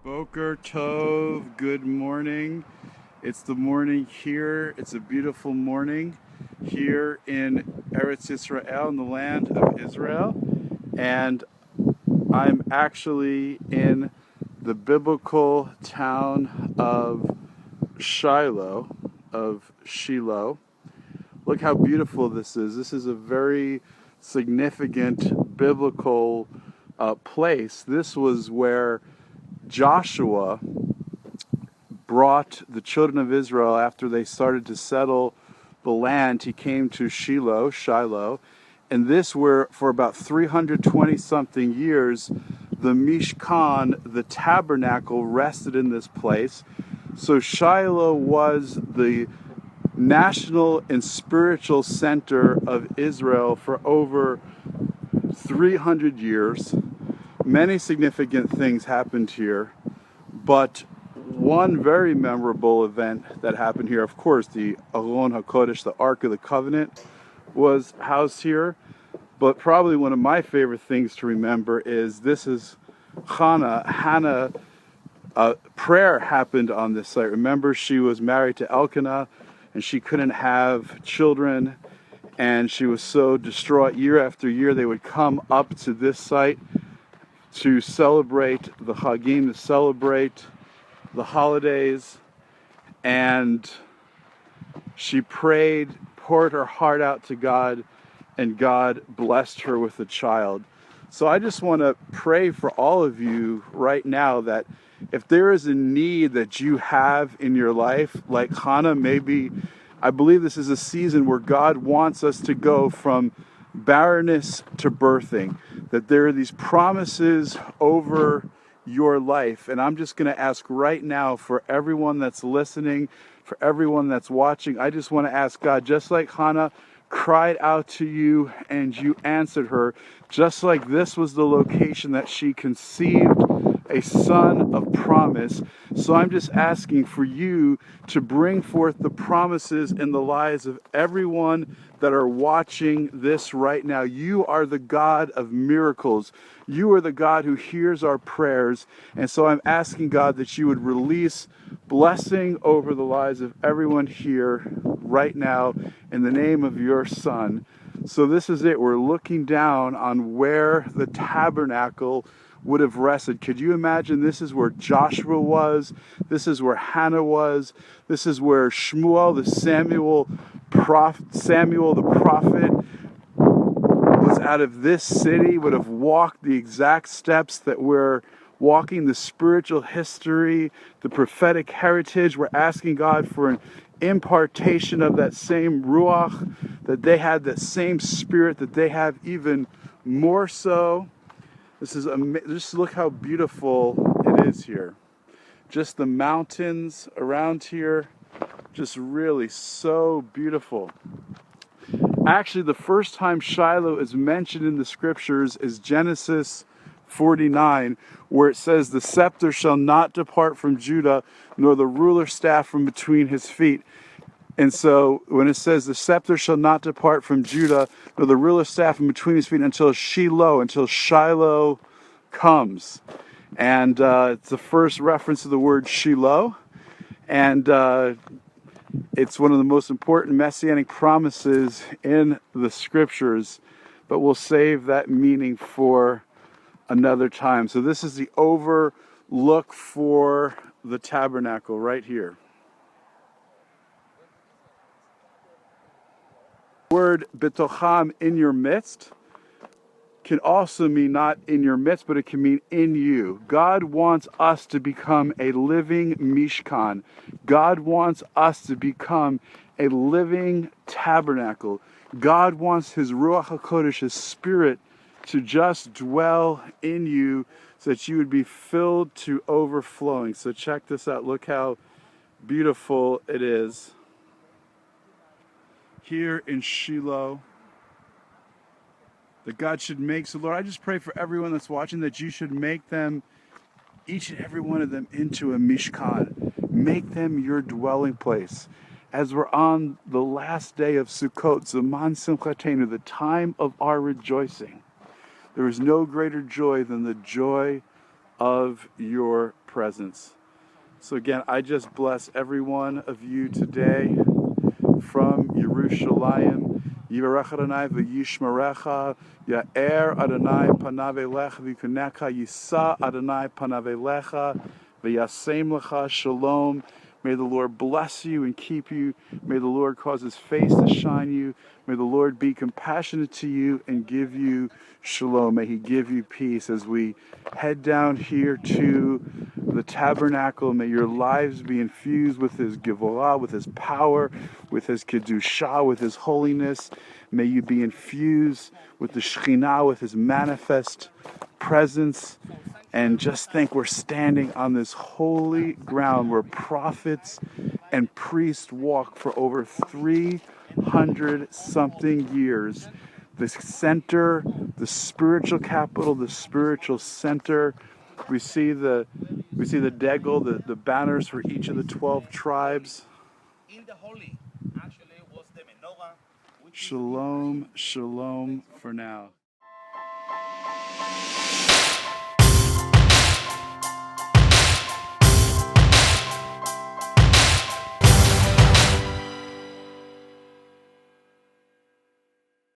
Boker Tov, good morning. It's the morning here. It's a beautiful morning here in Eretz Israel, in the land of Israel. And I'm actually in the biblical town of Shiloh, Look how beautiful this is. This is a very significant biblical place. This was where Joshua brought the children of Israel after they started to settle the land. He came to Shiloh, and this where for about 320 something years the Mishkan, the tabernacle, rested in this place. So Shiloh was the national and spiritual center of Israel for over 300 years. Many significant things happened here, but one very memorable event that happened here, of course, the Aron HaKodesh, the Ark of the Covenant, was housed here. But probably one of my favorite things to remember is Hannah, prayer happened on this site. Remember, she was married to Elkanah, and she couldn't have children, and she was so distraught. Year after year, they would come up to this site to celebrate the Chagim, to celebrate the holidays, and she prayed, poured her heart out to God, and God blessed her with a child. So I just want to pray for all of you right now that if there is a need that you have in your life, like Hannah, maybe, I believe this is a season where God wants us to go from barrenness to birthing, that there are these promises over your life. And I'm just going to ask right now for everyone that's listening, for everyone that's watching, I just want to ask God, just like Hannah cried out to you and you answered her, just like this was the location that she conceived a son of promise. So I'm just asking for you to bring forth the promises in the lives of everyone that are watching this right now. You are the God of miracles. You are the God who hears our prayers. And so I'm asking God that you would release blessing over the lives of everyone here right now in the name of your Son. So this is it. We're looking down on where the tabernacle would have rested. Could you imagine? This is where Joshua was. This is where Hannah was. This is where Shmuel, Samuel the prophet, was out of this city, would have walked the exact steps that we're walking, the spiritual history, the prophetic heritage. We're asking God for an impartation of that same ruach, that they had that same spirit that they have, even more so. This is just look how beautiful it is here. Just the mountains around here, just really so beautiful. Actually, the first time Shiloh is mentioned in the scriptures is Genesis 49, where it says, "The scepter shall not depart from Judah, nor the ruler's staff from between his feet." And so when it says the scepter shall not depart from Judah, nor the ruler's staff in between his feet until Shiloh comes. And it's the first reference to the word Shiloh. And it's one of the most important messianic promises in the scriptures. But we'll save that meaning for another time. So this is the overlook for the tabernacle right here. The word betocham, in your midst, can also mean not in your midst, but it can mean in you. God wants us to become a living Mishkan. God wants us to become a living tabernacle. God wants His Ruach HaKodesh, His Spirit, to just dwell in you so that you would be filled to overflowing. So check this out. Look how beautiful it is here in Shiloh, that God should make. So Lord, I just pray for everyone that's watching that you should make them, each and every one of them, into a Mishkan. Make them your dwelling place. As we're on the last day of Sukkot, Zaman Simchatenu, the time of our rejoicing, there is no greater joy than the joy of your presence. So again, I just bless every one of you today from Yerushalayim. Yivarech Adonai v'yishmerecha, Ya'er Adonai panav elecha v'yikunecha, Yisa Adonai panav elecha, v'yasem lecha shalom. May the Lord bless you and keep you. May the Lord cause his face to shine you. May the Lord be compassionate to you and give you shalom. May he give you peace as we head down here to the tabernacle. May your lives be infused with his Givorah, with his power, with his Kedushah, with his holiness. May you be infused with the Shekhinah, with his manifest presence. And just think we're standing on this holy ground where prophets and priests walked for over 300 something years. The center, the spiritual capital, the spiritual center. We see the degel, the banners for each of the 12 tribes. In the holy, actually, was the menorah. Shalom, shalom for now.